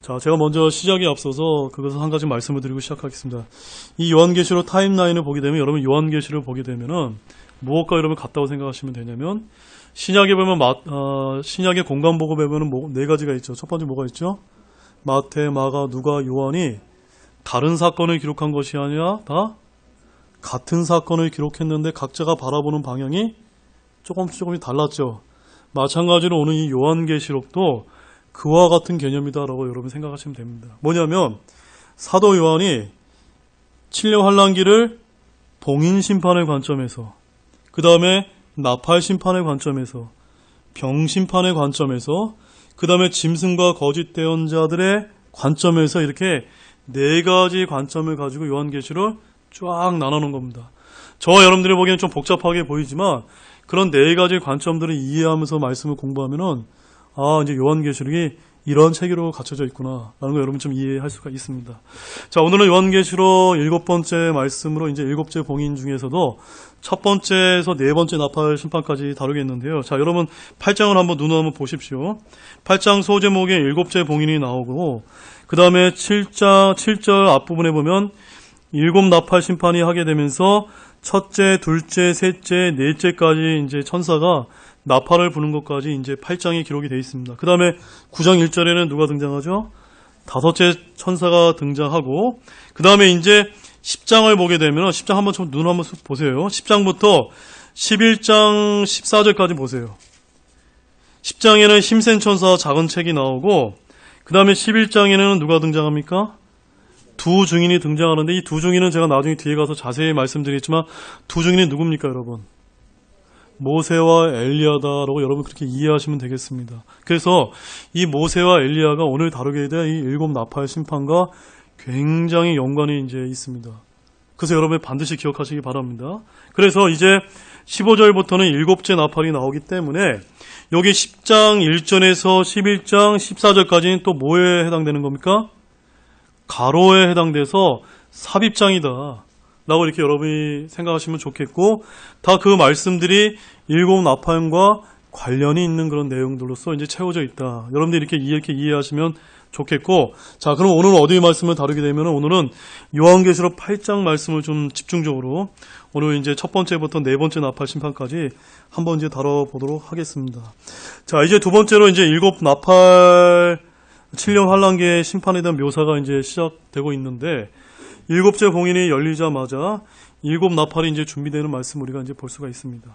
자, 제가 먼저 시작에 앞서서 그것을 한 가지 말씀을 드리고 시작하겠습니다. 이 요한계시록 타임라인을 보게 되면, 여러분 요한계시록을 보게 되면은 무엇과 여러분 같다고 생각하시면 되냐면, 신약에 보면 신약의 공간복음에 보면 네 가지가 있죠. 첫 번째 뭐가 있죠? 마태, 마가, 누가, 요한이 다른 사건을 기록한 것이 아니라 다 같은 사건을 기록했는데 각자가 바라보는 방향이 조금씩 달랐죠. 마찬가지로 오늘 이 요한계시록도 그와 같은 개념이다라고 여러분 생각하시면 됩니다. 뭐냐면 사도 요한이 7년 환란기를 봉인 심판의 관점에서, 그 다음에 나팔 심판의 관점에서, 병 심판의 관점에서, 그 다음에 짐승과 거짓 대언자들의 관점에서 이렇게 네 가지 관점을 가지고 요한계시를 쫙 나눠놓은 겁니다. 저와 여러분들이 보기에는 좀 복잡하게 보이지만 그런 네 가지 관점들을 이해하면서 말씀을 공부하면은 이제 요한계시록이 이런 체계로 갖춰져 있구나 라는 거 여러분 좀 이해할 수가 있습니다. 자, 오늘은 요한계시록 7번째 말씀으로 이제 7째 봉인 중에서도 첫 번째에서 네 번째 나팔 심판까지 다루겠는데요. 자, 여러분 8장을 한번 눈으로 한번 보십시오. 8장 소제목에 7째 봉인이 나오고, 그 다음에 7절 앞부분에 보면 7 나팔 심판이 하게 되면서 첫째, 둘째, 셋째, 넷째까지 이제 천사가 나팔을 부는 것까지 이제 8장에 기록이 되어 있습니다. 그 다음에 9장 1절에는 누가 등장하죠? 5째 천사가 등장하고, 그 다음에 이제 10장을 보게 되면, 10장 한번 눈 한번 보세요. 10장부터 11장 14절까지 보세요. 10장에는 힘센 천사 작은 책이 나오고, 그 다음에 11장에는 누가 등장합니까? 두 증인이 등장하는데, 이 두 증인은 제가 나중에 뒤에 가서 자세히 말씀드리겠지만, 두 증인이 누굽니까, 여러분? 모세와 엘리야다라고 여러분 그렇게 이해하시면 되겠습니다. 그래서 이 모세와 엘리야가 오늘 다루게 될 이 7 나팔 심판과 굉장히 연관이 이제 있습니다. 그래서 여러분 반드시 기억하시기 바랍니다. 그래서 이제 15절부터는 7째 나팔이 나오기 때문에 여기 10장 1절에서 11장 14절까지는 또 뭐에 해당되는 겁니까? 가로에 해당돼서 삽입장이다 라고 이렇게 여러분이 생각하시면 좋겠고, 다 그 말씀들이 7 나팔과 관련이 있는 그런 내용들로서 이제 채워져 있다. 여러분들이 이렇게 이해하시면 좋겠고, 자, 그럼 오늘 어디 말씀을 다루게 되면, 오늘은 요한계시록 8장 말씀을 좀 집중적으로 오늘 이제 첫 번째부터 네 번째 나팔 심판까지 한번 이제 다뤄보도록 하겠습니다. 자, 이제 두 번째로 이제 7 나팔 7년 환란기의 심판에 대한 묘사가 이제 시작되고 있는데, 7째 봉인이 열리자마자 7 나팔이 이제 준비되는 말씀 우리가 이제 볼 수가 있습니다.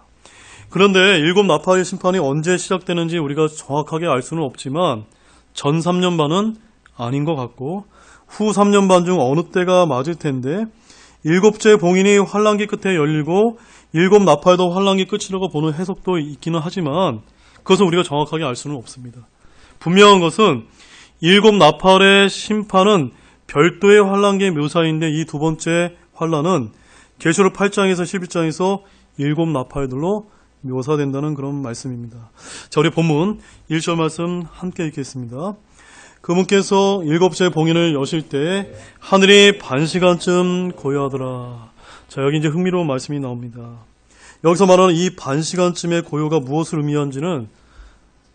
그런데 7 나팔의 심판이 언제 시작되는지 우리가 정확하게 알 수는 없지만, 전 3년 반은 아닌 것 같고, 후 3년 반 중 어느 때가 맞을 텐데, 7째 봉인이 환란기 끝에 열리고 7 나팔도 환란기 끝이라고 보는 해석도 있기는 하지만, 그것은 우리가 정확하게 알 수는 없습니다. 분명한 것은 7 나팔의 심판은 별도의 환란기의 묘사인데, 이 두 번째 환란은 계시록 8장에서 11장에서 7 나팔들로 묘사된다는 그런 말씀입니다. 자, 우리 본문 1절 말씀 함께 읽겠습니다. 그분께서 7째 봉인을 여실 때 하늘이 반시간쯤 고요하더라. 자, 여기 이제 흥미로운 말씀이 나옵니다. 여기서 말하는 이 반시간쯤의 고요가 무엇을 의미하는지는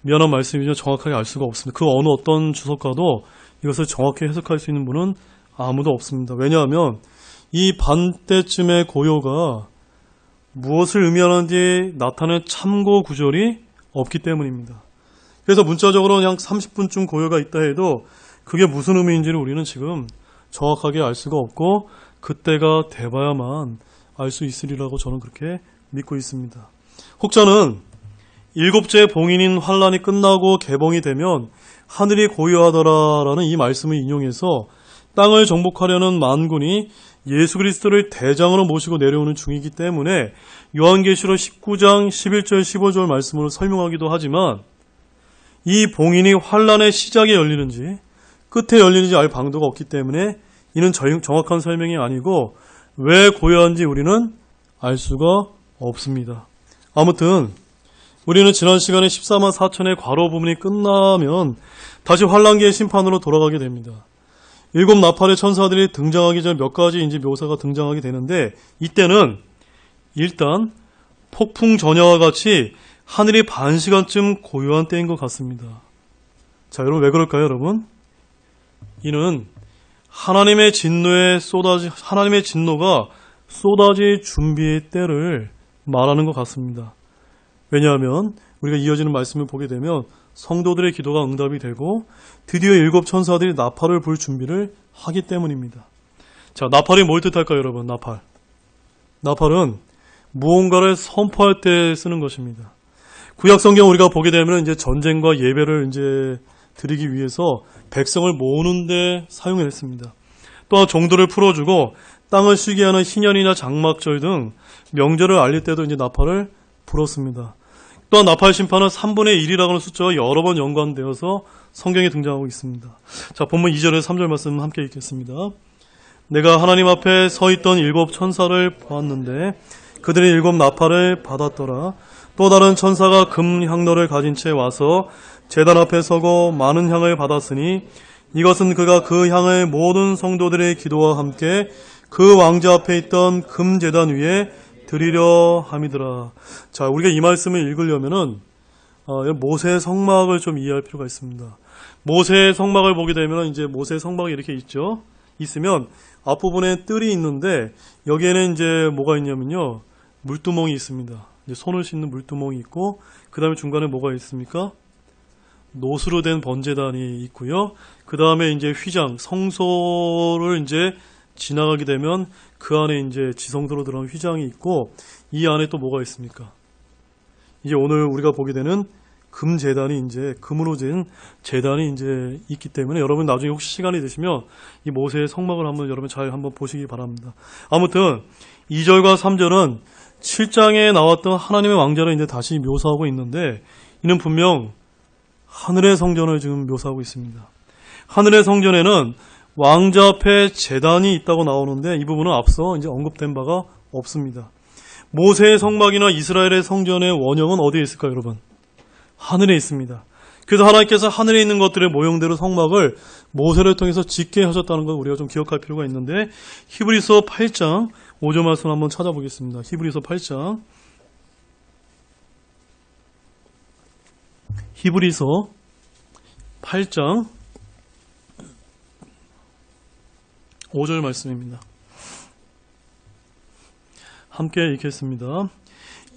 미안한 말씀이지만 정확하게 알 수가 없습니다. 그 어느 어떤 주석가도 이것을 정확히 해석할 수 있는 분은 아무도 없습니다. 왜냐하면 이 반때쯤의 고요가 무엇을 의미하는지 나타낸 참고 구절이 없기 때문입니다. 그래서 문자적으로 그냥 30분쯤 고요가 있다 해도 그게 무슨 의미인지를 우리는 지금 정확하게 알 수가 없고, 그때가 돼봐야만 알 수 있으리라고 저는 그렇게 믿고 있습니다. 혹자는 7째 봉인인 환란이 끝나고 개봉이 되면 하늘이 고요하더라라는 이 말씀을 인용해서 땅을 정복하려는 만군이 예수 그리스도를 대장으로 모시고 내려오는 중이기 때문에 요한계시록 19장 11절 15절 말씀으로 설명하기도 하지만, 이 봉인이 환란의 시작에 열리는지 끝에 열리는지 알 방도가 없기 때문에 이는 정확한 설명이 아니고, 왜 고요한지 우리는 알 수가 없습니다. 아무튼 우리는 지난 시간에 14만 4천의 과로 부분이 끝나면 다시 환란기의 심판으로 돌아가게 됩니다. 7 나팔의 천사들이 등장하기 전 몇 가지 이제 묘사가 등장하게 되는데, 이때는 일단 폭풍 전야와 같이 하늘이 반시간쯤 고요한 때인 것 같습니다. 자, 여러분 왜 그럴까요, 여러분? 이는 하나님의 진노가 쏟아질 준비의 때를 말하는 것 같습니다. 왜냐하면 우리가 이어지는 말씀을 보게 되면 성도들의 기도가 응답이 되고 드디어 7 천사들이 나팔을 불 준비를 하기 때문입니다. 자, 나팔이 뭘 뜻할까요, 여러분? 나팔은 무언가를 선포할 때 쓰는 것입니다. 구약 성경 우리가 보게 되면 이제 전쟁과 예배를 이제 드리기 위해서 백성을 모으는데 사용했습니다. 또한 종들을 풀어주고 땅을 쉬게 하는 희년이나 장막절 등 명절을 알릴 때도 이제 나팔을 불었습니다. 또한 나팔 심판은 3분의 1이라고 하는 숫자와 여러 번 연관되어서 성경에 등장하고 있습니다. 자, 본문 2절에서 3절 말씀 함께 읽겠습니다. 내가 하나님 앞에 서 있던 7 천사를 보았는데 그들이 7 나팔을 받았더라. 또 다른 천사가 금 향로를 가진 채 와서 제단 앞에 서고 많은 향을 받았으니 이것은 그가 그 향을 모든 성도들의 기도와 함께 그 왕자 앞에 있던 금 제단 위에 드리려 함이더라. 자, 우리가 이 말씀을 읽으려면은 모세의 성막을 좀 이해할 필요가 있습니다. 모세의 성막을 보게 되면 이제 모세의 성막이 이렇게 있으면 앞부분에 뜰이 있는데 여기에는 이제 뭐가 있냐면요, 물두멍이 있습니다. 이제 손을 씻는 물두멍이 있고 그 다음에 중간에 뭐가 있습니까? 노수로 된 번제단이 있고요. 그 다음에 이제 휘장, 성소를 이제 지나가게 되면 그 안에 이제 지성소로 들어간 휘장이 있고 이 안에 또 뭐가 있습니까? 이제 오늘 우리가 보게 되는 금 제단이 이제 금으로 된 제단이 이제 있기 때문에 여러분 나중에 혹시 시간이 되시면 이 모세의 성막을 여러분 잘 한번 보시기 바랍니다. 아무튼 2절과 3절은 7장에 나왔던 하나님의 왕자를 이제 다시 묘사하고 있는데 이는 분명 하늘의 성전을 지금 묘사하고 있습니다. 하늘의 성전에는 왕자 앞에 제단이 있다고 나오는데 이 부분은 앞서 이제 언급된 바가 없습니다. 모세의 성막이나 이스라엘의 성전의 원형은 어디에 있을까요, 여러분? 하늘에 있습니다. 그래서 하나님께서 하늘에 있는 것들의 모형대로 성막을 모세를 통해서 짓게 하셨다는 걸 우리가 좀 기억할 필요가 있는데 히브리서 8장 5절 말씀 한번 찾아보겠습니다. 히브리서 8장 5절 말씀입니다. 함께 읽겠습니다.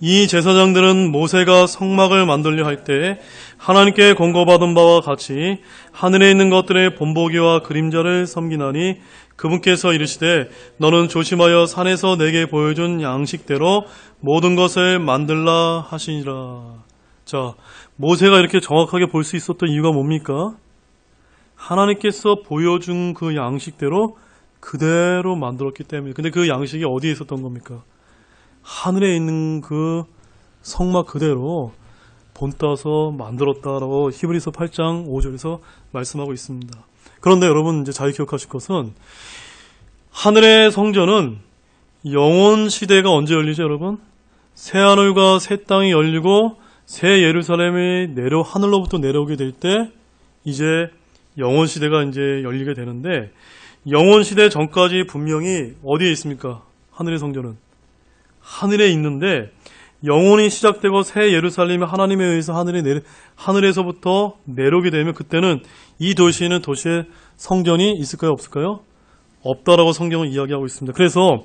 이 제사장들은 모세가 성막을 만들려 할 때 하나님께 권고받은 바와 같이 하늘에 있는 것들의 본보기와 그림자를 섬기나니 그분께서 이르시되 너는 조심하여 산에서 내게 보여준 양식대로 모든 것을 만들라 하시니라. 자, 모세가 이렇게 정확하게 볼 수 있었던 이유가 뭡니까? 하나님께서 보여준 그 양식대로 그대로 만들었기 때문에. 근데 그 양식이 어디에 있었던 겁니까? 하늘에 있는 그 성막 그대로 본따서 만들었다라고 히브리서 8장 5절에서 말씀하고 있습니다. 그런데 여러분 이제 잘 기억하실 것은 하늘의 성전은 영원 시대가 언제 열리죠, 여러분? 새 하늘과 새 땅이 열리고 새 예루살렘이 하늘로부터 내려오게 될 때 이제 영원 시대가 이제 열리게 되는데 영원 시대 전까지 분명히 어디에 있습니까? 하늘의 성전은 하늘에 있는데 영원히 시작되고 새 예루살렘이 하나님에 의해서 하늘에서부터 내려오게 되면 그때는 이 도시에는 도시의 성전이 있을까요? 없을까요? 없다라고 성경은 이야기하고 있습니다. 그래서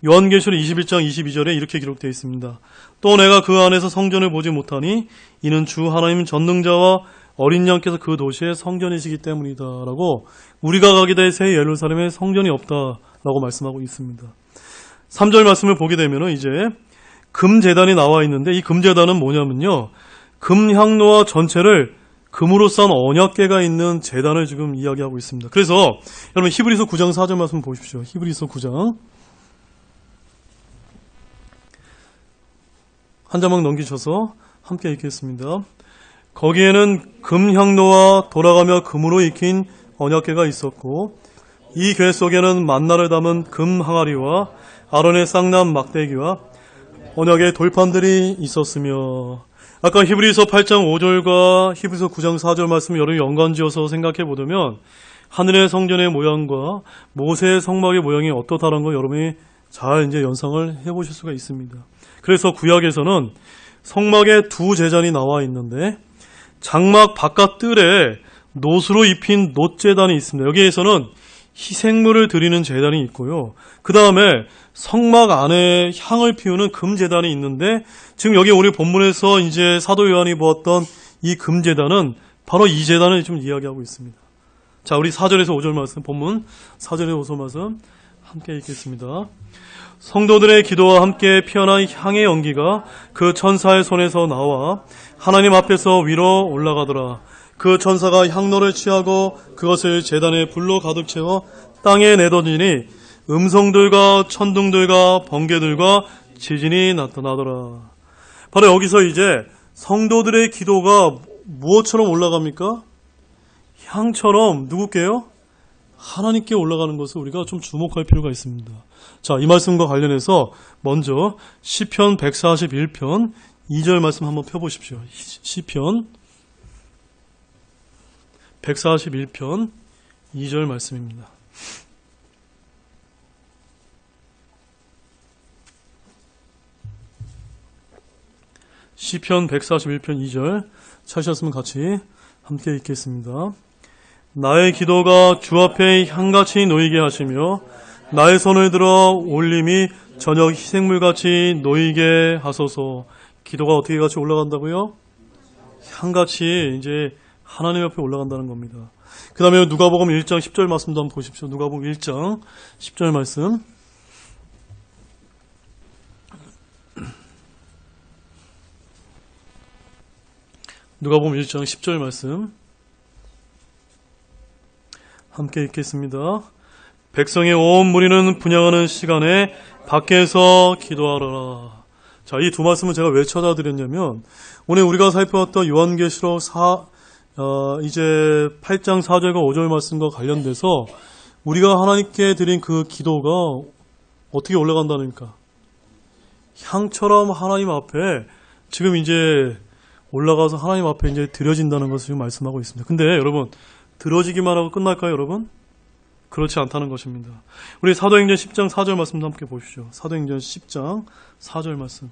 요한계시록 21장 22절에 이렇게 기록되어 있습니다. 또 내가 그 안에서 성전을 보지 못하니 이는 주 하나님 전능자와 어린 양께서 그 도시의 성전이시기 때문이다 라고 우리가 가게 될 새 예루살렘에 성전이 없다라고 말씀하고 있습니다. 3절 말씀을 보게 되면 이제 금제단이 나와 있는데 이 금제단은 뭐냐면요, 금향로와 전체를 금으로 싼 언약궤가 있는 제단을 지금 이야기하고 있습니다. 그래서 여러분 히브리서 9장 4절 말씀 보십시오. 히브리서 9장 한 자막 넘기셔서 함께 읽겠습니다. 거기에는 금향로와 돌아가며 금으로 익힌 언약궤가 있었고 이 궤 속에는 만나를 담은 금 항아리와 아론의 쌍난 막대기와 언약의 돌판들이 있었으며, 아까 히브리서 8장 5절과 히브리서 9장 4절 말씀을 여러 연관지어서 생각해 보면 하늘의 성전의 모양과 모세의 성막의 모양이 어떻다는 걸 여러분이 잘 이제 연상을 해보실 수가 있습니다. 그래서 구약에서는 성막에 두 제단이 나와 있는데 장막 바깥 뜰에 노수로 입힌 놋제단이 있습니다. 여기에서는 희생물을 드리는 제단이 있고요. 그 다음에 성막 안에 향을 피우는 금제단이 있는데, 지금 여기 우리 본문에서 이제 사도 요한이 보았던 이 금제단은 바로 이 제단을 좀 이야기하고 있습니다. 자, 우리 4절에서 5절 말씀, 본문 4절에서 5절 말씀 함께 읽겠습니다. 성도들의 기도와 함께 피어난 향의 연기가 그 천사의 손에서 나와 하나님 앞에서 위로 올라가더라. 그 천사가 향로를 취하고 그것을 제단에 불로 가득 채워 땅에 내던지니 음성들과 천둥들과 번개들과 지진이 나타나더라. 바로 여기서 이제 성도들의 기도가 무엇처럼 올라갑니까? 향처럼 누구께요? 하나님께 올라가는 것을 우리가 좀 주목할 필요가 있습니다. 자, 이 말씀과 관련해서 먼저 시편 141편 2절 말씀 한번 펴보십시오. 시편 141편 2절 말씀입니다. 시편 141편 2절 찾으셨으면 같이 함께 읽겠습니다. 나의 기도가 주 앞에 향같이 놓이게 하시며 나의 손을 들어 올림이 저녁 희생물같이 놓이게 하소서. 기도가 어떻게 같이 올라간다고요? 향같이 이제 하나님 앞에 올라간다는 겁니다. 그 다음에 누가복음 1장 10절 말씀도 한번 보십시오. 누가복음 1장 10절 말씀. 누가복음 1장 10절 말씀 함께 읽겠습니다. 백성의 온 무리는 분향하는 시간에 밖에서 기도하라. 자, 이 두 말씀은 제가 왜 찾아드렸냐면, 오늘 우리가 살펴봤던 요한계시록 이제 8장 4절과 5절 말씀과 관련돼서 우리가 하나님께 드린 그 기도가 어떻게 올라간다니까? 향처럼 하나님 앞에 지금 이제 올라가서 하나님 앞에 이제 드려진다는 것을 지금 말씀하고 있습니다. 근데 여러분, 들어지기만 하고 끝날까요, 여러분? 그렇지 않다는 것입니다. 우리 사도행전 10장 4절 말씀도 함께 보십시오. 사도행전 10장 4절 말씀.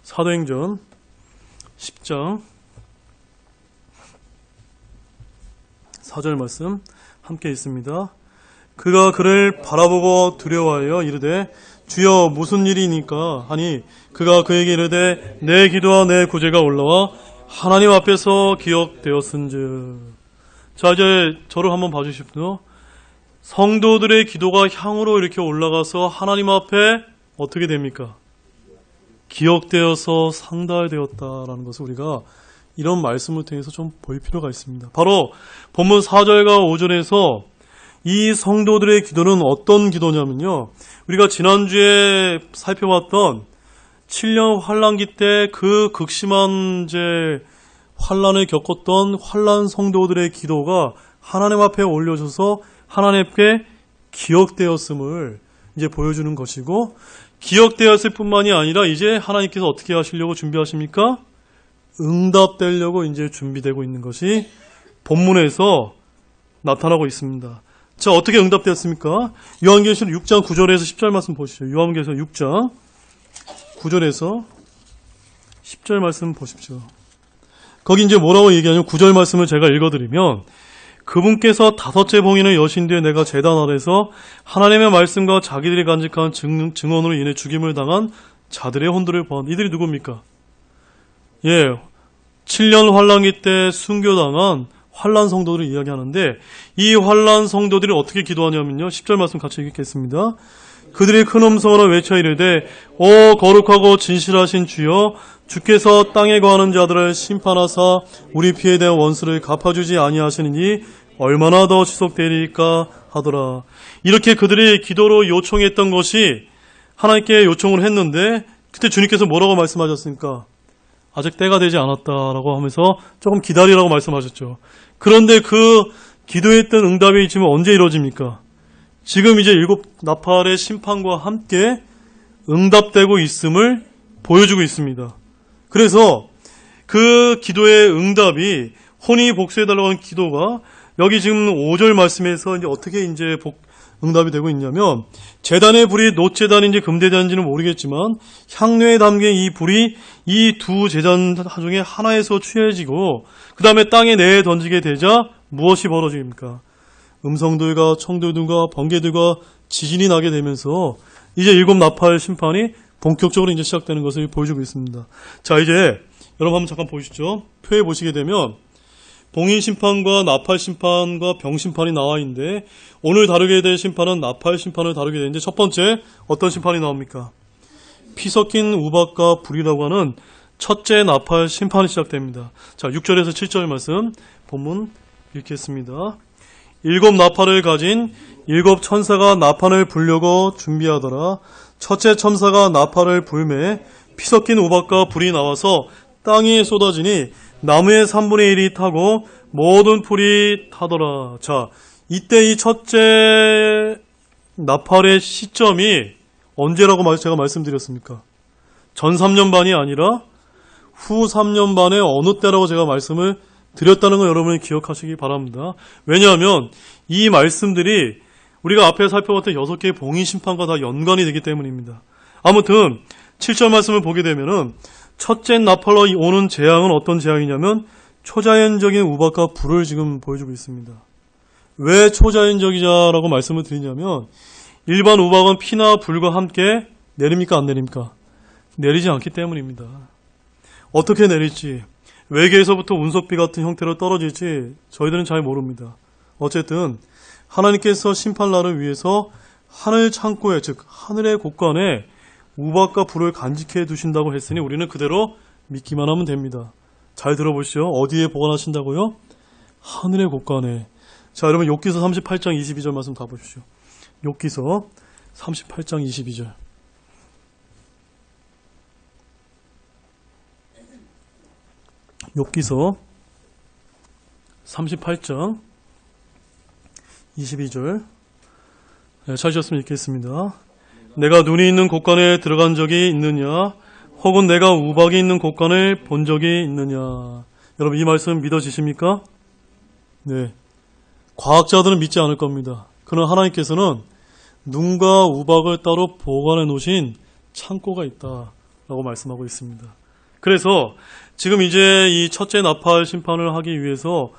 사도행전 10장 4절 말씀 함께 있습니다. 그가 그를 바라보고 두려워하여 이르되 주여 무슨 일이니까 하니 그가 그에게 이르되 내 기도와 내 구제가 올라와 하나님 앞에서 기억되었은즉. 자, 이제 저를 한번 봐주십시오. 성도들의 기도가 향으로 이렇게 올라가서 하나님 앞에 어떻게 됩니까? 기억되어서 상달되었다라는 것을 우리가 이런 말씀을 통해서 좀 볼 필요가 있습니다. 바로 본문 4절과 5절에서 이 성도들의 기도는 어떤 기도냐면요, 우리가 지난주에 살펴봤던 7년 환란기 때 그 극심한 환란을 겪었던 환란 성도들의 기도가 하나님 앞에 올려져서 하나님께 기억되었음을 이제 보여주는 것이고, 기억되었을 뿐만이 아니라 이제 하나님께서 어떻게 하시려고 준비하십니까? 응답되려고 이제 준비되고 있는 것이 본문에서 나타나고 있습니다. 자, 어떻게 응답되었습니까? 요한계시록 6장 9절에서 10절 말씀 보시죠. 요한계시록 6장 9절에서 10절 말씀 보십시오. 거기 이제 뭐라고 얘기하냐면 9절 말씀을 제가 읽어드리면, 그분께서 다섯째 봉인을 여신 뒤에 내가 제단 아래서 하나님의 말씀과 자기들이 간직한 증언으로 인해 죽임을 당한 자들의 혼들을 보았다. 이들이 누굽니까? 7년 환란기 때 순교당한 환란 성도들을 이야기하는데, 이 환란 성도들이 어떻게 기도하냐면요, 10절 말씀 같이 읽겠습니다. 그들이 큰 음성으로 외쳐 이르되 오 거룩하고 진실하신 주여, 주께서 땅에 거하는 자들을 심판하사 우리 피에 대한 원수를 갚아주지 아니하시느니 얼마나 더 지속되리까 하더라. 이렇게 그들이 기도로 요청했던 것이, 하나님께 요청을 했는데 그때 주님께서 뭐라고 말씀하셨습니까? 아직 때가 되지 않았다라고 하면서 조금 기다리라고 말씀하셨죠. 그런데 그 기도했던 응답이 지금 언제 이루어집니까? 지금 이제 7 나팔의 심판과 함께 응답되고 있음을 보여주고 있습니다. 그래서 그 기도의 응답이 혼이 복수해달라고 하는 기도가 여기 지금 5절 말씀에서 이제 어떻게 이제 응답이 되고 있냐면 제단의 불이 놋제단인지 금제단인지는 모르겠지만 향료에 담긴 이 불이 이 두 제단 중에 하나에서 취해지고 그 다음에 땅에 내에 던지게 되자 무엇이 벌어집니까? 음성들과 청들과 번개들과 지진이 나게 되면서 이제 7 나팔 심판이 본격적으로 이제 시작되는 것을 보여주고 있습니다. 자, 이제 여러분 한번 잠깐 보시죠. 표에 보시게 되면 봉인 심판과 나팔 심판과 병 심판이 나와 있는데 오늘 다루게 될 심판은 나팔 심판을 다루게 되는데 첫 번째 어떤 심판이 나옵니까? 피 섞인 우박과 불이라고 하는 첫째 나팔 심판이 시작됩니다. 자, 6절에서 7절 말씀 본문 읽겠습니다. 7 나팔을 가진 7 천사가 나팔을 불려고 준비하더라. 첫째 천사가 나팔을 불매 피 섞인 우박과 불이 나와서 땅에 쏟아지니 나무의 3분의 1이 타고 모든 풀이 타더라. 자, 이때 이 첫째 나팔의 시점이 언제라고 제가 말씀드렸습니까? 전 3년 반이 아니라 후 3년 반의 어느 때라고 제가 말씀을 드렸다는 걸 여러분이 기억하시기 바랍니다. 왜냐하면 이 말씀들이 우리가 앞에 살펴봤던 6개의 봉인 심판과 다 연관이 되기 때문입니다. 아무튼 7절 말씀을 보게 되면은 첫째 나팔로 오는 재앙은 어떤 재앙이냐면 초자연적인 우박과 불을 지금 보여주고 있습니다. 왜 초자연적이자라고 말씀을 드리냐면 일반 우박은 피나 불과 함께 내립니까 안 내립니까? 내리지 않기 때문입니다. 어떻게 내릴지 외계에서부터 운석비 같은 형태로 떨어질지 저희들은 잘 모릅니다. 어쨌든 하나님께서 심판날을 위해서 하늘 창고에 즉 하늘의 곳간에 우박과 불을 간직해 두신다고 했으니 우리는 그대로 믿기만 하면 됩니다. 잘 들어보시죠. 어디에 보관하신다고요? 하늘의 곳간에. 자, 여러분 욥기서 38장 22절 말씀 가보십시오. 욥기서 38장 22절. 욥기서 38장 22절. 네, 찾으셨으면 읽겠습니다. 내가 눈이 있는 곳간에 들어간 적이 있느냐? 혹은 내가 우박이 있는 곳간을 본 적이 있느냐? 여러분 이 말씀 믿어지십니까? 네. 과학자들은 믿지 않을 겁니다. 그러나 하나님께서는 눈과 우박을 따로 보관해 놓으신 창고가 있다라고 말씀하고 있습니다. 그래서 지금 이제 이 첫째 나팔 심판을 하기 위해서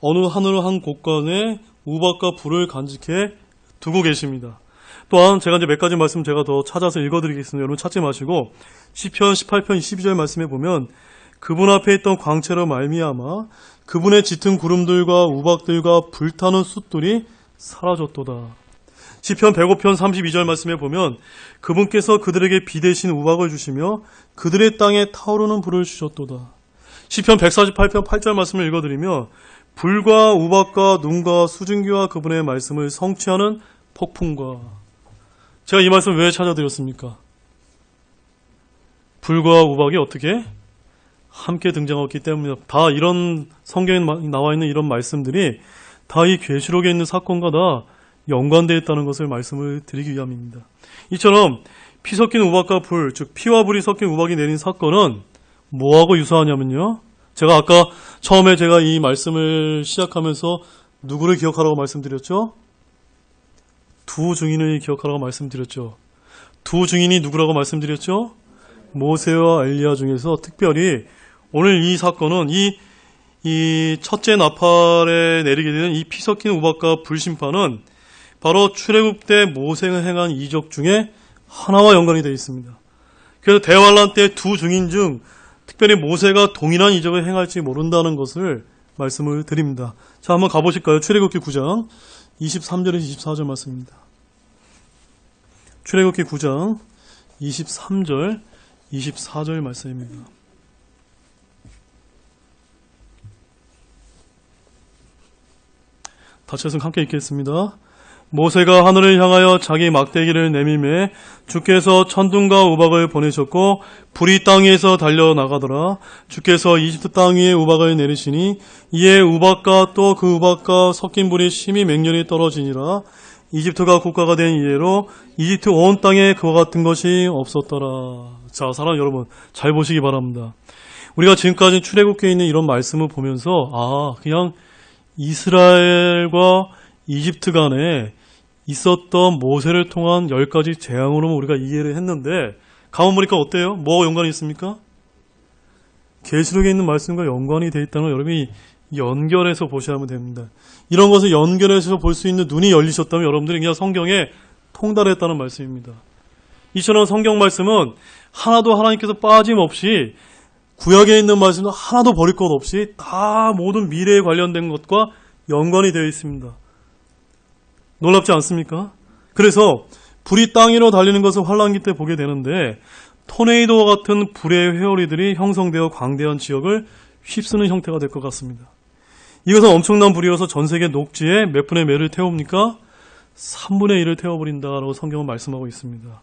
어느 하늘 한 곳간에 우박과 불을 간직해 두고 계십니다. 또한 제가 이제 몇 가지 말씀 제가 더 찾아서 읽어드리겠습니다. 여러분 찾지 마시고 시편 18편 12절 말씀에 보면 그분 앞에 있던 광채로 말미암아 그분의 짙은 구름들과 우박들과 불타는 숫들이 사라졌도다. 시편 105편 32절 말씀에 보면 그분께서 그들에게 비 대신 우박을 주시며 그들의 땅에 타오르는 불을 주셨도다. 시편 148편 8절 말씀을 읽어드리며 불과 우박과 눈과 수증기와 그분의 말씀을 성취하는 폭풍과. 제가 이 말씀 왜 찾아드렸습니까? 불과 우박이 어떻게 함께 등장했기 때문입니다. 다 이런 성경에 나와 있는 이런 말씀들이 다 이 계시록에 있는 사건과 다 연관되어 있다는 것을 말씀을 드리기 위함입니다. 이처럼 피 섞인 우박과 불, 즉 피와 불이 섞인 우박이 내린 사건은 뭐하고 유사하냐면요. 제가 아까 처음에 제가 이 말씀을 시작하면서 누구를 기억하라고 말씀드렸죠? 두 증인을 기억하라고 말씀드렸죠. 두 증인이 누구라고 말씀드렸죠? 모세와 엘리야 중에서 특별히 오늘 이 사건은 이 첫째 나팔에 내리게 되는 이 피 섞인 우박과 불심판은 바로 출애굽 때 모세가 행한 이적 중에 하나와 연관이 되어 있습니다. 그래서 대환란 때 두 증인 중 특별히 모세가 동일한 이적을 행할지 모른다는 것을 말씀을 드립니다. 자, 한번 가보실까요? 출애굽기 9장 23절에서 24절 말씀입니다. 출애굽기 9장 23절 24절 말씀입니다. 다시 해서 함께 읽겠습니다. 모세가 하늘을 향하여 자기 막대기를 내밀매 주께서 천둥과 우박을 보내셨고 불이 땅 위에서 달려나가더라. 주께서 이집트 땅 위에 우박을 내리시니 이에 우박과 또 그 우박과 섞인 불이 심히 맹렬히 떨어지니라. 이집트가 국가가 된 이래로 이집트 온 땅에 그와 같은 것이 없었더라. 자, 사랑하는 여러분 잘 보시기 바랍니다. 우리가 지금까지 출애굽기에 있는 이런 말씀을 보면서 그냥 이스라엘과 이집트 간에 있었던 모세를 통한 10가지 재앙으로 우리가 이해를 했는데 가만 보니까 어때요? 뭐가 연관이 있습니까? 계시록에 있는 말씀과 연관이 되어 있다는 걸 여러분이 연결해서 보셔야 하면 됩니다. 이런 것을 연결해서 볼 수 있는 눈이 열리셨다면 여러분들이 그냥 성경에 통달했다는 말씀입니다. 이처럼 성경 말씀은 하나도 하나님께서 빠짐없이 구약에 있는 말씀도 하나도 버릴 것 없이 다 모든 미래에 관련된 것과 연관이 되어 있습니다. 놀랍지 않습니까? 그래서 불이 땅 위로 달리는 것을 환란기 때 보게 되는데 토네이도와 같은 불의 회오리들이 형성되어 광대한 지역을 휩쓰는 형태가 될 것 같습니다. 이것은 엄청난 불이어서 전 세계 녹지에 몇 분의 몇을 태웁니까? 3분의 1을 태워버린다라고 성경은 말씀하고 있습니다.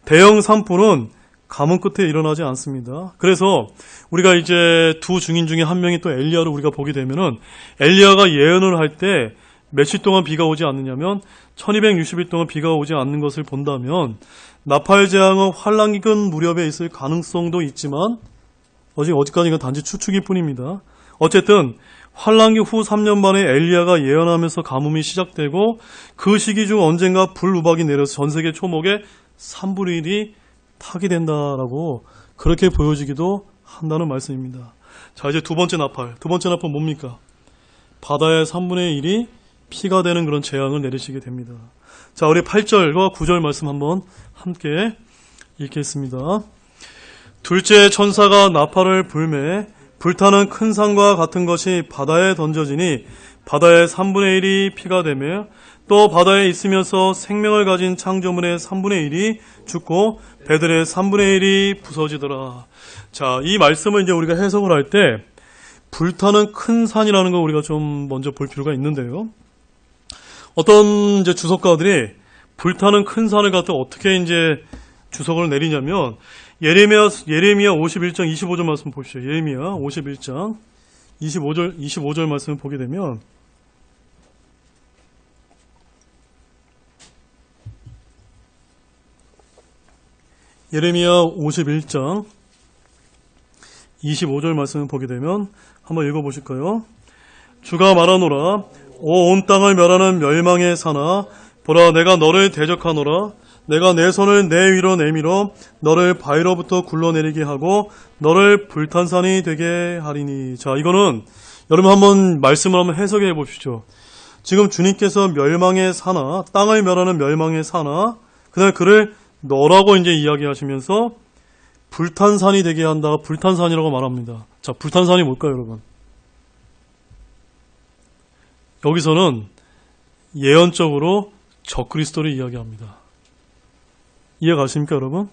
대형 산불은 가뭄 끝에 일어나지 않습니다. 그래서 우리가 이제 두 증인 중에 한 명이 또 엘리야를 우리가 보게 되면은 엘리야가 예언을 할 때 며칠 동안 비가 오지 않느냐면 1260일 동안 비가 오지 않는 것을 본다면 나팔 재앙은 환란기근 무렵에 있을 가능성도 있지만 어디까지가 단지 추측일 뿐입니다. 어쨌든 환란기 후 3년 만에 엘리야가 예언하면서 가뭄이 시작되고 그 시기 중 언젠가 불우박이 내려서 전 세계 초목에 3분의 1이 타게 된다라고 그렇게 보여지기도 한다는 말씀입니다. 자, 이제 두 번째 나팔 뭡니까? 바다의 3분의 1이 피가 되는 그런 재앙을 내리시게 됩니다. 자, 우리 8절과 9절 말씀 한번 함께 읽겠습니다. 둘째 천사가 나팔을 불매 불타는 큰 산과 같은 것이 바다에 던져지니 바다의 3분의 1이 피가 되며 또 바다에 있으면서 생명을 가진 창조물의 3분의 1이 죽고 배들의 3분의 1이 부서지더라. 자, 이 말씀을 이제 우리가 해석을 할 때 불타는 큰 산이라는 거 우리가 좀 먼저 볼 필요가 있는데요. 어떤 이제 주석가들이 불타는 큰 산을 갖다 어떻게 이제 주석을 내리냐면 예레미야 51장 25절 말씀 보십시오. 예레미야 51장 25절 말씀을 보게 되면 예레미야 51장 25절 말씀을 보게 되면 한번 읽어보실까요? 주가 말하노라 오 온 땅을 멸하는 멸망의 산아 보라 내가 너를 대적하노라 내가 내 손을 내 위로 내밀어 너를 바위로부터 굴러내리게 하고 너를 불탄산이 되게 하리니. 자, 이거는 여러분 한번 말씀을 한번 해석해 보십시오. 지금 주님께서 멸망의 산아 땅을 멸하는 멸망의 산아 그다음에 그를 너라고 이제 이야기하시면서 불탄산이 되게 한다. 불탄산이라고 말합니다. 자, 불탄산이 뭘까요, 여러분? 여기서는 예언적으로 적그리스도를 이야기합니다. 이해 가십니까, 여러분?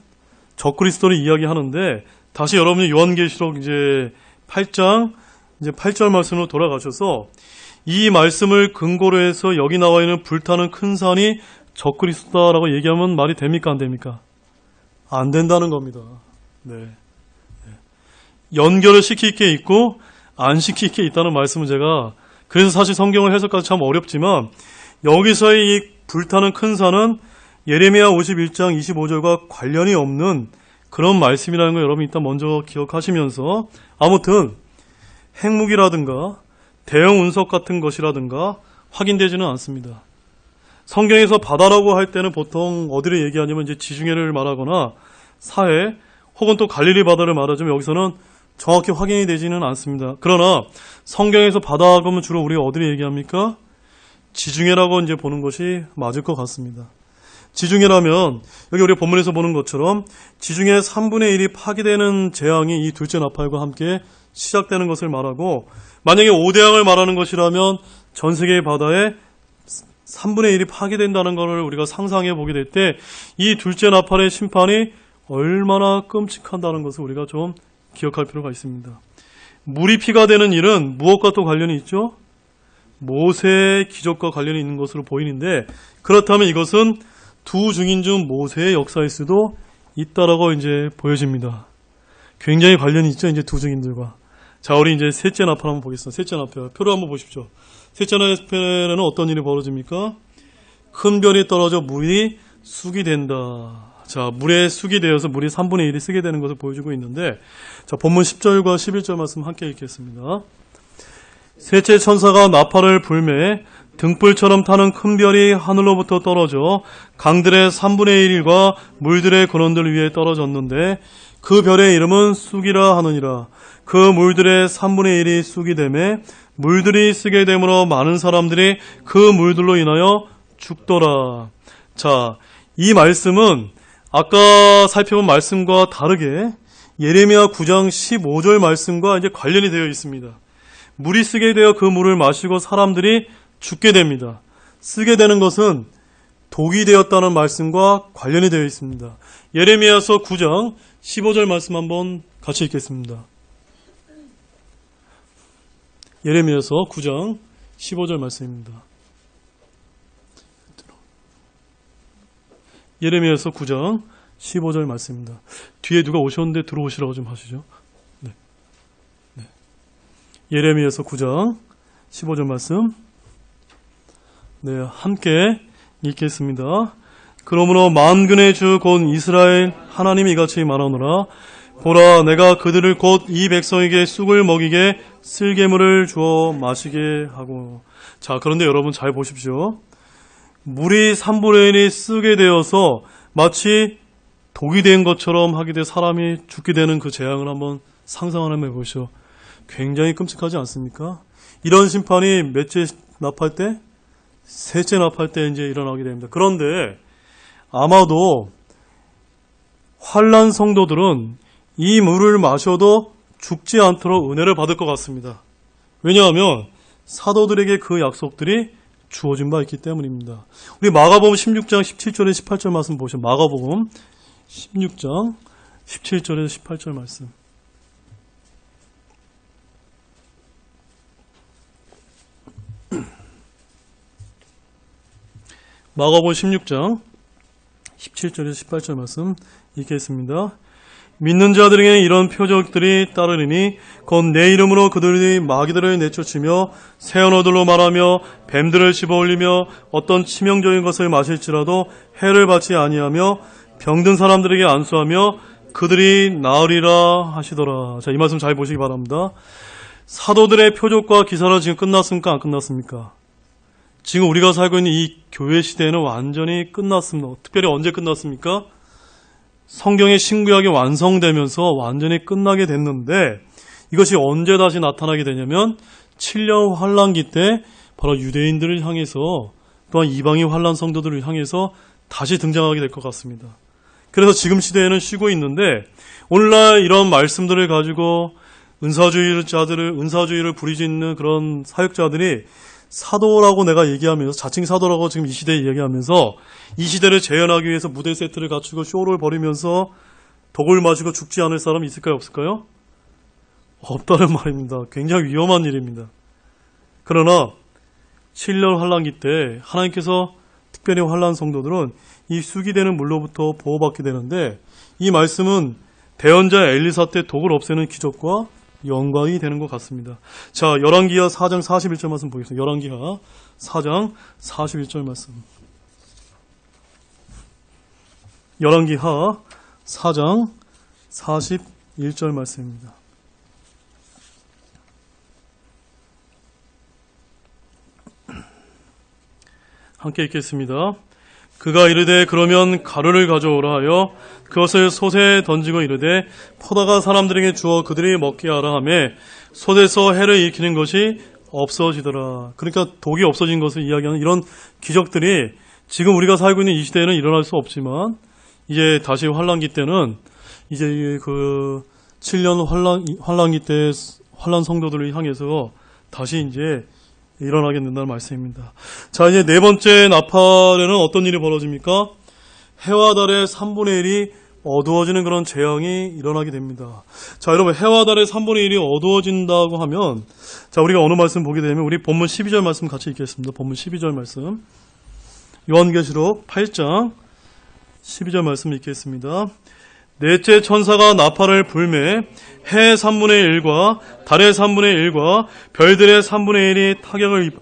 적그리스도를 이야기하는데 다시 여러분이 요한계시록 이제 8장 이제 8절 말씀으로 돌아가셔서 이 말씀을 근거로 해서 여기 나와 있는 불타는 큰 산이 적그리스도다라고 얘기하면 말이 됩니까, 안 됩니까? 안 된다는 겁니다. 네. 연결을 시킬 게 있고 안 시킬 게 있다는 말씀은 제가 그래서 사실 성경을 해석하기 참 어렵지만 여기서의 이 불타는 큰 산은 예레미야 51장 25절과 관련이 없는 그런 말씀이라는 걸 여러분 일단 먼저 기억하시면서 아무튼 핵무기라든가 대형 운석 같은 것이라든가 확인되지는 않습니다. 성경에서 바다라고 할 때는 보통 어디를 얘기하냐면 이제 지중해를 말하거나 사해 혹은 또 갈릴리 바다를 말하자면 여기서는 정확히 확인이 되지는 않습니다. 그러나 성경에서 바다 그러면 주로 우리가 어디를 얘기합니까? 지중해라고 이제 보는 것이 맞을 것 같습니다. 지중해라면 여기 우리 본문에서 보는 것처럼 지중해 3분의 1이 파괴되는 재앙이 이 둘째 나팔과 함께 시작되는 것을 말하고 만약에 5대양을 말하는 것이라면 전 세계의 바다에 3분의 1이 파괴된다는 것을 우리가 상상해 보게 될 때 이 둘째 나팔의 심판이 얼마나 끔찍한다는 것을 우리가 좀 기억할 필요가 있습니다. 물이 피가 되는 일은 무엇과 또 관련이 있죠? 모세의 기적과 관련이 있는 것으로 보이는데 그렇다면 이것은 두 증인 중 모세의 역사일 수도 있다라고 이제 보여집니다. 굉장히 관련이 있죠, 이제 두 증인들과. 자, 우리 이제 셋째 나팔 한번 보겠습니다. 셋째 나팔. 표를 한번 보십시오. 셋째 나팔에는 어떤 일이 벌어집니까? 큰 별이 떨어져 물이 쑥이 된다. 자, 물에 쑥이 되어서 물이 3분의 1이 쓰게 되는 것을 보여주고 있는데, 자, 본문 10절과 11절 말씀 함께 읽겠습니다. 셋째 천사가 나팔을 불매 등불처럼 타는 큰 별이 하늘로부터 떨어져 강들의 3분의 1과 물들의 근원들 위에 떨어졌는데 그 별의 이름은 쑥이라 하느니라. 그 물들의 3분의 1이 쑥이 되매 물들이 쓰게 되므로 많은 사람들이 그 물들로 인하여 죽더라. 자, 이 말씀은 아까 살펴본 말씀과 다르게 예레미야 9장 15절 말씀과 이제 관련이 되어 있습니다. 물이 쓰게 되어 그 물을 마시고 사람들이 죽게 됩니다. 쓰게 되는 것은 독이 되었다는 말씀과 관련이 되어 있습니다. 예레미야서 9장 15절 말씀 한번 같이 읽겠습니다. 예레미야서 9장 15절 말씀입니다. 예레미야서 9장 15절 말씀입니다. 뒤에 누가 오셨는데 들어오시라고 좀 하시죠. 네. 예레미야서 9장 15절 말씀. 네, 함께 읽겠습니다. 그러므로 만군의 주 곧 이스라엘 하나님이 이같이 말하노라. 보라, 내가 그들을 곧 이 백성에게 쑥을 먹이게 쓸개물을 주어 마시게 하고. 자, 그런데 여러분 잘 보십시오. 물이 3분의 1이 쓰게 되어서 마치 독이 된 것처럼 하게 돼 사람이 죽게 되는 그 재앙을 한번 상상 한번 해보시오. 굉장히 끔찍하지 않습니까? 이런 심판이 몇째 납할 때? 셋째 납할 때 이제 일어나게 됩니다. 그런데 아마도 환난 성도들은 이 물을 마셔도 죽지 않도록 은혜를 받을 것 같습니다. 왜냐하면 사도들에게 그 약속들이 주어진 바 있기 때문입니다. 우리 마가복음 16장 17절에 18절 말씀 보시면 마가복음 16장 17절에서 18절 말씀. 마가복음 16장 17절에서 18절 말씀 읽겠습니다. 믿는 자들에게 이런 표적들이 따르리니 곧 내 이름으로 그들이 마귀들을 내쫓으며 새 언어들로 말하며 뱀들을 집어올리며 어떤 치명적인 것을 마실지라도 해를 받지 아니하며 병든 사람들에게 안수하며 그들이 나으리라 하시더라. 자, 이 말씀 잘 보시기 바랍니다. 사도들의 표적과 기사는 지금 끝났습니까? 안 끝났습니까? 지금 우리가 살고 있는 이 교회 시대는 완전히 끝났습니다. 특별히 언제 끝났습니까? 성경의 신구약이 완성되면서 완전히 끝나게 됐는데 이것이 언제 다시 나타나게 되냐면 7년 환란기 때 바로 유대인들을 향해서 또한 이방인 환란 성도들을 향해서 다시 등장하게 될 것 같습니다. 그래서 지금 시대에는 쉬고 있는데 오늘날 이런 말씀들을 가지고 은사주의를 부리짖는 그런 사역자들이 사도라고 내가 얘기하면서 자칭 사도라고 지금 이 시대에 얘기하면서 이 시대를 재현하기 위해서 무대 세트를 갖추고 쇼를 벌이면서 독을 마시고 죽지 않을 사람이 있을까요? 없을까요? 없다는 말입니다. 굉장히 위험한 일입니다. 그러나 7년 환란기 때 하나님께서 특별히 환란 성도들은 이 쑥이 되는 물로부터 보호받게 되는데 이 말씀은 대언자 엘리사 때 독을 없애는 기적과 영광이 되는 것 같습니다. 자, 열왕기하 4장 41절 말씀 보겠습니다. 열왕기하 4장 41절 말씀. 열왕기하 4장 41절 말씀입니다. 함께 읽겠습니다. 그가 이르되 그러면 가루를 가져오라 하여 그것을 솥에 던지고 이르되 포다가 사람들에게 주어 그들이 먹게 하라 하며 솥에서 해를 일으키는 것이 없어지더라. 그러니까 독이 없어진 것을 이야기하는 이런 기적들이 지금 우리가 살고 있는 이 시대에는 일어날 수 없지만 이제 다시 환란기 때는 이제 그 7년 환란기 때 환란 성도들을 향해서 다시 이제 일어나게 된다는 말씀입니다. 자, 이제 네 번째 나팔에는 어떤 일이 벌어집니까? 해와 달의 3분의 1이 어두워지는 그런 재앙이 일어나게 됩니다. 자, 여러분, 해와 달의 3분의 1이 어두워진다고 하면, 자, 우리가 어느 말씀 보게 되면, 우리 본문 12절 말씀 같이 읽겠습니다. 본문 12절 말씀. 요한계시록 8장 12절 말씀 읽겠습니다. 넷째 천사가 나팔을 불매 해 3분의 1과 달의 3분의 1과 별들의 3분의 1이 타격을 입어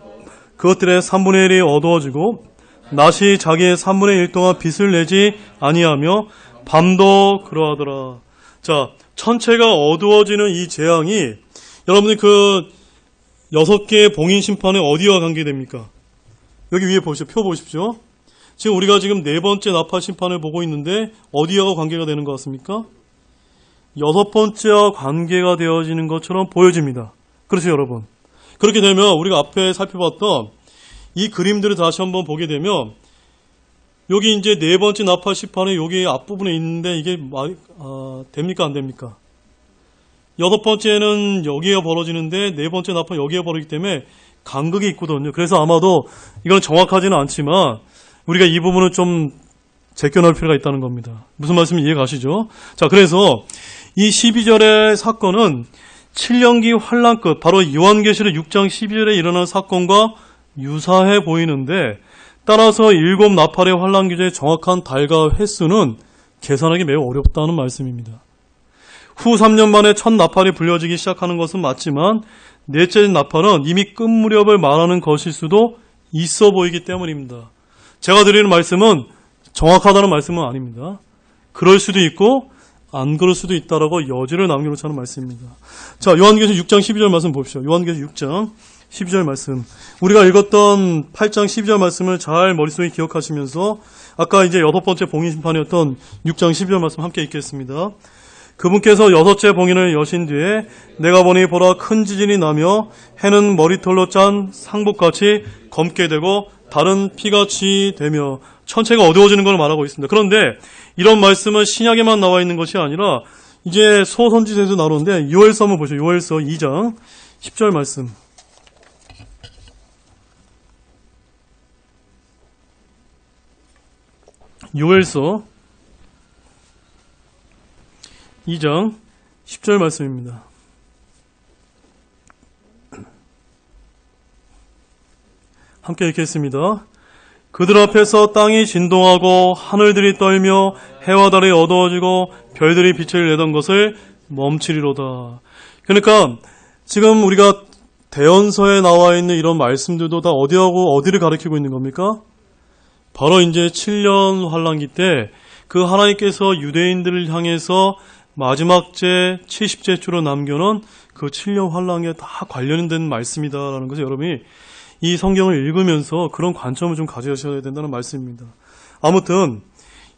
그것들의 3분의 1이 어두워지고 낮이 자기의 3분의 1 동안 빛을 내지 아니하며 밤도 그러하더라. 자, 천체가 어두워지는 이 재앙이 여러분들 그 6개의 봉인 심판이 어디와 관계됩니까? 여기 위에 보십시오. 표 보십시오. 지금 우리가 지금 네 번째 나팔 심판을 보고 있는데 어디하고 관계가 되는 것 같습니까? 여섯 번째와 관계가 되어지는 것처럼 보여집니다. 그렇죠, 여러분? 그렇게 되면 우리가 앞에 살펴봤던 이 그림들을 다시 한번 보게 되면 여기 이제 네 번째 나팔 심판에 여기 앞부분에 있는데 이게 됩니까, 안 됩니까? 여섯 번째는 여기에 벌어지는데 네 번째 나팔 여기에 벌어지기 때문에 간극이 있거든요. 그래서 아마도 이건 정확하지는 않지만 우리가 이 부분은 좀 제껴놓을 필요가 있다는 겁니다. 무슨 말씀인지 이해 가시죠? 자, 그래서 이 12절의 사건은 7년기 환란 끝, 바로 요한계시록 6장 12절에 일어난 사건과 유사해 보이는데 따라서 일곱 나팔의 환란 기제의 정확한 달과 횟수는 계산하기 매우 어렵다는 말씀입니다. 후 3년 만에 첫 나팔이 불려지기 시작하는 것은 맞지만 넷째 나팔은 이미 끝 무렵을 말하는 것일 수도 있어 보이기 때문입니다. 제가 드리는 말씀은 정확하다는 말씀은 아닙니다. 그럴 수도 있고 안 그럴 수도 있다라고 여지를 남겨놓지 않은 말씀입니다. 자, 요한계시록 6장 12절 말씀 보십시오. 요한계시록 6장 12절 말씀. 우리가 읽었던 8장 12절 말씀을 잘 머릿속에 기억하시면서 아까 이제 여섯 번째 봉인심판이었던 6장 12절 말씀 함께 읽겠습니다. 그분께서 여섯째 봉인을 여신 뒤에 내가 보니 보라 큰 지진이 나며 해는 머리털로 짠 상복같이 검게 되고 달은 피같이 되며 천체가 어두워지는 걸 말하고 있습니다. 그런데 이런 말씀은 신약에만 나와 있는 것이 아니라 이제 소선지서에도 나오는데 요엘서 한번 보시죠. 요엘서 2장 10절 말씀. 요엘서 2장 10절 말씀입니다. 함께 읽겠습니다. 그들 앞에서 땅이 진동하고 하늘들이 떨며 해와 달이 어두워지고 별들이 빛을 내던 것을 멈추리로다. 그러니까 지금 우리가 대언서에 나와 있는 이런 말씀들도 다 어디를 가리키고 있는 겁니까? 바로 이제 7년 환란기 때 그 하나님께서 유대인들을 향해서 마지막 제 70제 주로 남겨놓은 그 7년 환란에 다 관련된 말씀이다라는 것을 여러분이 이 성경을 읽으면서 그런 관점을 좀 가져셔야 된다는 말씀입니다. 아무튼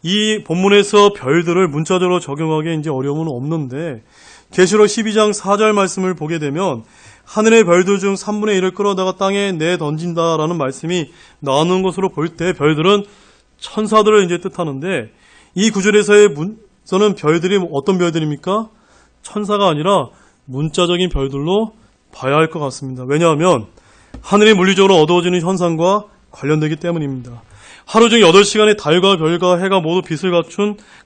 이 본문에서 별들을 문자적으로 적용하기에 이제 어려움은 없는데 계시록 12장 4절 말씀을 보게 되면 하늘의 별들 중 3분의 1을 끌어다가 땅에 내던진다라는 말씀이 나오는 것으로 볼 때 별들은 천사들을 이제 뜻하는데 이 구절에서의 저는 별들이 어떤 별들입니까? 천사가 아니라 문자적인 별들로 봐야 할 것 같습니다. 왜냐하면 하늘이 물리적으로 어두워지는 현상과 관련되기 때문입니다. 하루 중 8시간에 달과 별과 해가 모두 빛을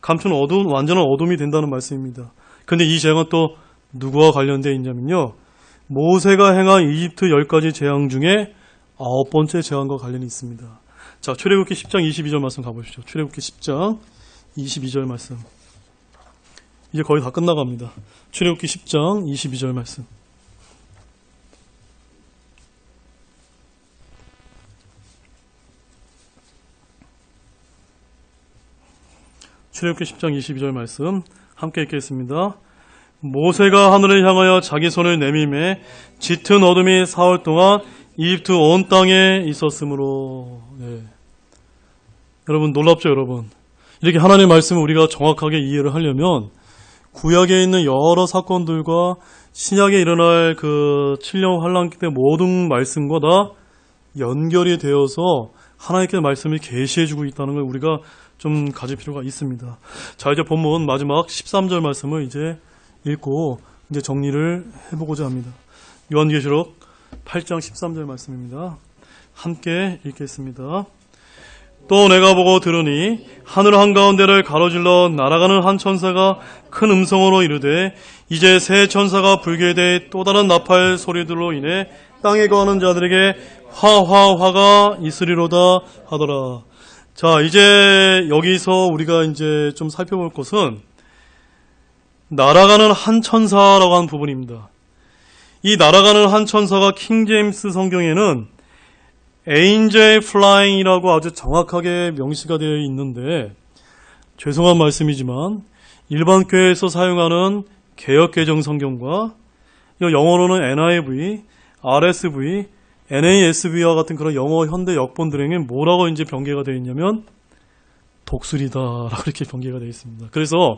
감춘 완전한 어둠이 된다는 말씀입니다. 그런데 이 재앙은 또 누구와 관련되어 있냐면요. 모세가 행한 이집트 10가지 재앙 중에 9번째 재앙과 관련이 있습니다. 자, 출애굽기 10장 22절 말씀 가보시죠. 출애굽기 10장 22절 말씀. 이제 거의 다 끝나갑니다. 출애굽기 10장 22절 말씀. 출애굽기 10장 22절 말씀 함께 읽겠습니다. 모세가 하늘을 향하여 자기 손을 내밀매 짙은 어둠이 사흘 동안 이집트 온 땅에 있었으므로. 네. 여러분 놀랍죠, 여러분? 이렇게 하나님의 말씀을 우리가 정확하게 이해를 하려면 구약에 있는 여러 사건들과 신약에 일어날 그 7년 환란기 때 모든 말씀과 다 연결이 되어서 하나님께서 말씀을 계시해주고 있다는 걸 우리가 좀 가질 필요가 있습니다. 자, 이제 본문 마지막 13절 말씀을 이제 읽고 이제 정리를 해보고자 합니다. 요한계시록 8장 13절 말씀입니다. 함께 읽겠습니다. 또 내가 보고 들으니 하늘 한가운데를 가로질러 날아가는 한 천사가 큰 음성으로 이르되 이제 새 천사가 불게 돼 또 다른 나팔 소리들로 인해 땅에 거하는 자들에게 화가 있으리로다 하더라. 자, 이제 여기서 우리가 이제 좀 살펴볼 것은 날아가는 한 천사라고 하는 부분입니다. 이 날아가는 한 천사가 킹제임스 성경에는 Angel Flying이라고 아주 정확하게 명시가 되어 있는데 죄송한 말씀이지만 일반 교회에서 사용하는 개역개정 성경과 영어로는 NIV, RSV NASB와 같은 그런 영어 현대 역본들에는 뭐라고 이제 변개가 되어 있냐면 독수리다라고 이렇게 변개가 되어 있습니다. 그래서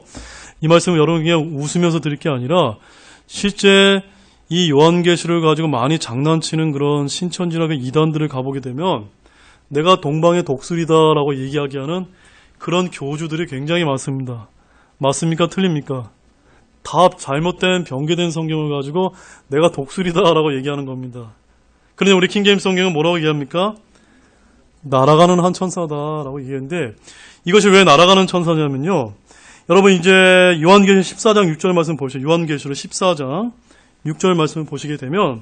이 말씀을 여러분 그냥 웃으면서 드릴 게 아니라 실제 이 요한계시를 가지고 많이 장난치는 그런 신천지학의 이단들을 가보게 되면 내가 동방의 독수리다라고 얘기하기하는 그런 교주들이 굉장히 많습니다. 맞습니까? 틀립니까? 다 잘못된 변개된 성경을 가지고 내가 독수리다라고 얘기하는 겁니다. 그런데 우리 킹제임스 성경은 뭐라고 얘기합니까? 날아가는 한 천사다라고 얘기했는데 이것이 왜 날아가는 천사냐면요. 여러분 이제 요한계시 14장 6절 말씀 보시죠. 요한계시로 14장 6절 말씀을 보시게 되면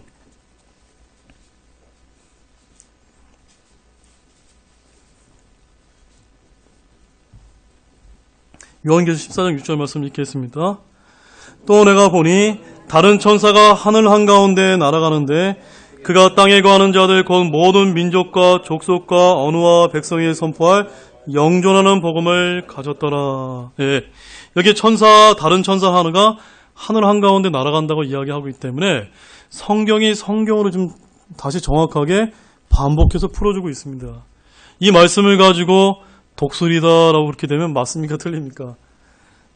요한계시 14장 6절 말씀 읽겠습니다. 또 내가 보니 다른 천사가 하늘 한가운데 날아가는데 그가 땅에 거하는 자들 곧 모든 민족과 족속과 언어와 백성에 선포할 영존하는 복음을 가졌더라. 예. 여기 다른 천사 하나가 하늘 한가운데 날아간다고 이야기하고 있기 때문에 성경이 성경으로 좀 다시 정확하게 반복해서 풀어주고 있습니다. 이 말씀을 가지고 독수리다라고 그렇게 되면 맞습니까? 틀립니까?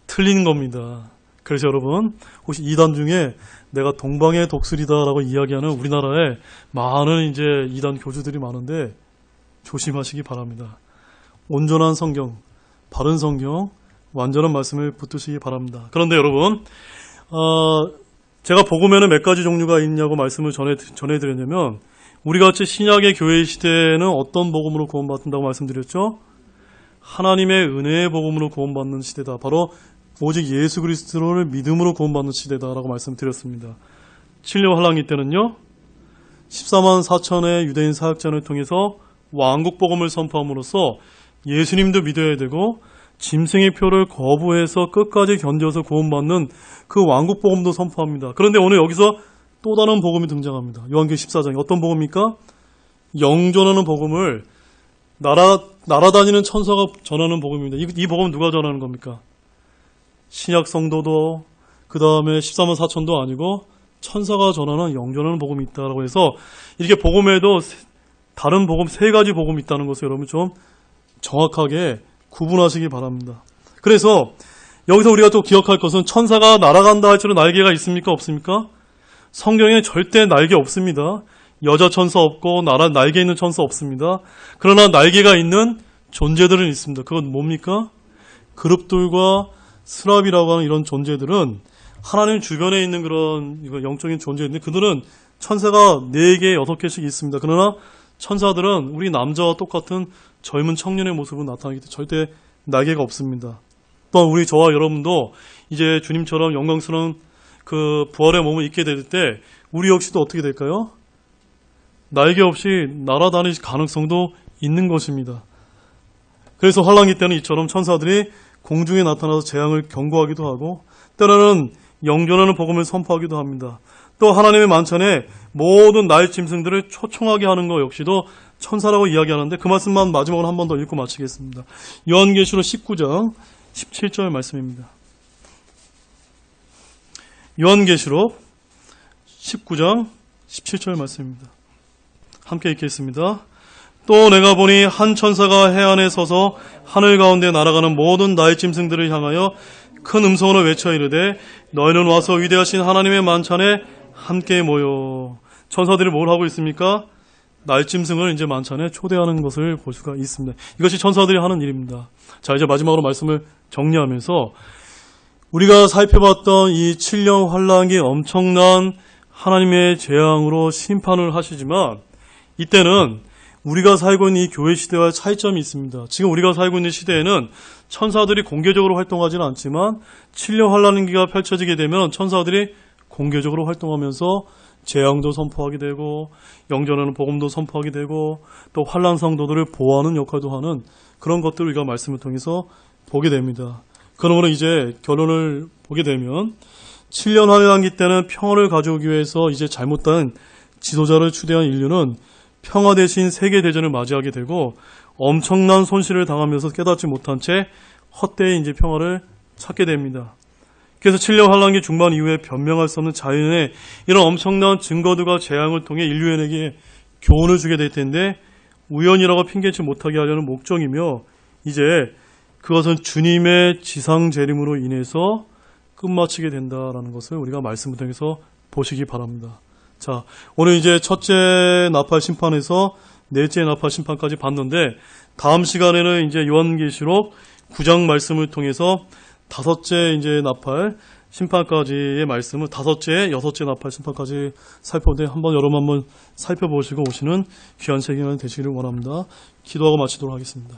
틀린 겁니다. 그래서 여러분 혹시 이단 중에 내가 동방의 독수리다라고 이야기하는 우리나라에 많은 이제 이단 교주들이 많은데 조심하시기 바랍니다. 온전한 성경, 바른 성경, 완전한 말씀을 붙드시기 바랍니다. 그런데 여러분, 제가 복음에는 몇 가지 종류가 있냐고 말씀을 전해드렸냐면 우리같이 신약의 교회 시대에는 어떤 복음으로 구원받는다고 말씀드렸죠? 하나님의 은혜의 복음으로 구원받는 시대다. 바로 오직 예수 그리스도를 믿음으로 구원받는 시대다라고 말씀드렸습니다. 7년 환란기 때는요. 14만 4천의 유대인 사역자를 통해서 왕국 복음을 선포함으로써 예수님도 믿어야 되고 짐승의 표를 거부해서 끝까지 견뎌서 구원받는 그 왕국 복음도 선포합니다. 그런데 오늘 여기서 또 다른 복음이 등장합니다. 요한계시 14장에 어떤 복음입니까? 영존하는 복음을 날아다니는 천사가 전하는 복음입니다. 이 복음은 누가 전하는 겁니까? 신약 성도도 그 다음에 14만 4천도 아니고 천사가 전하는 영존하는 복음이 있다고 해서 이렇게 복음에도 다른 복음 3가지 복음이 있다는 것을 여러분 좀 정확하게 구분하시기 바랍니다. 그래서 여기서 우리가 또 기억할 것은 천사가 날아간다 할지로 날개가 있습니까? 없습니까? 성경에 절대 날개 없습니다. 여자 천사 없고 날개 있는 천사 없습니다. 그러나 날개가 있는 존재들은 있습니다. 그건 뭡니까? 그룹들과 스랍이라고 하는 이런 존재들은 하나님 주변에 있는 그런 영적인 존재인데 그들은 천사가 4개, 6개씩 있습니다. 그러나 천사들은 우리 남자와 똑같은 젊은 청년의 모습으로 나타나기 때문에 절대 날개가 없습니다. 또한 저와 여러분도 이제 주님처럼 영광스러운 그 부활의 몸을 입게 될 때 우리 역시도 어떻게 될까요? 날개 없이 날아다닐 가능성도 있는 것입니다. 그래서 환란기 때는 이처럼 천사들이 공중에 나타나서 재앙을 경고하기도 하고 때로는 영존하는 복음을 선포하기도 합니다. 또 하나님의 만찬에 모든 날 짐승들을 초청하게 하는 것 역시도 천사라고 이야기하는데 그 말씀만 마지막으로 한 번 더 읽고 마치겠습니다. 요한계시록 19장 17절 말씀입니다. 요한계시록 19장 17절 말씀입니다. 함께 읽겠습니다. 또 내가 보니 한 천사가 해안에 서서 하늘 가운데 날아가는 모든 나의 짐승들을 향하여 큰 음성으로 외쳐 이르되 너희는 와서 위대하신 하나님의 만찬에 함께 모여. 천사들이 뭘 하고 있습니까? 날짐승을 이제 만찬에 초대하는 것을 볼 수가 있습니다. 이것이 천사들이 하는 일입니다. 자, 이제 마지막으로 말씀을 정리하면서 우리가 살펴봤던 이 7년 환란기 엄청난 하나님의 재앙으로 심판을 하시지만 이때는 우리가 살고 있는 이 교회 시대와 차이점이 있습니다. 지금 우리가 살고 있는 시대에는 천사들이 공개적으로 활동하지는 않지만 7년 환란기가 펼쳐지게 되면 천사들이 공개적으로 활동하면서 재앙도 선포하게 되고 영전하는 복음도 선포하게 되고 또 환란 성도들을 보호하는 역할도 하는 그런 것들을 우리가 말씀을 통해서 보게 됩니다. 그러므로 이제 결론을 보게 되면 7년 환란기 때는 평화를 가져오기 위해서 이제 잘못된 지도자를 추대한 인류는 평화 대신 세계대전을 맞이하게 되고 엄청난 손실을 당하면서 깨닫지 못한 채 헛되이 이제 평화를 찾게 됩니다. 그래서 7년 환란기 중반 이후에 변명할 수 없는 자연의 이런 엄청난 증거들과 재앙을 통해 인류에게 교훈을 주게 될 텐데 우연이라고 핑계치 못하게 하려는 목적이며 이제 그것은 주님의 지상 재림으로 인해서 끝마치게 된다라는 것을 우리가 말씀을 통해서 보시기 바랍니다. 자, 오늘 이제 첫째 나팔 심판에서 넷째 나팔 심판까지 봤는데 다음 시간에는 이제 요한계시록 9장 말씀을 통해서 다섯째 이제 나팔 심판까지의 말씀을 다섯째, 여섯째 나팔 심판까지 살펴보는데 여러분 한번 살펴보시고 오시는 귀한 시간 되시기를 원합니다. 기도하고 마치도록 하겠습니다.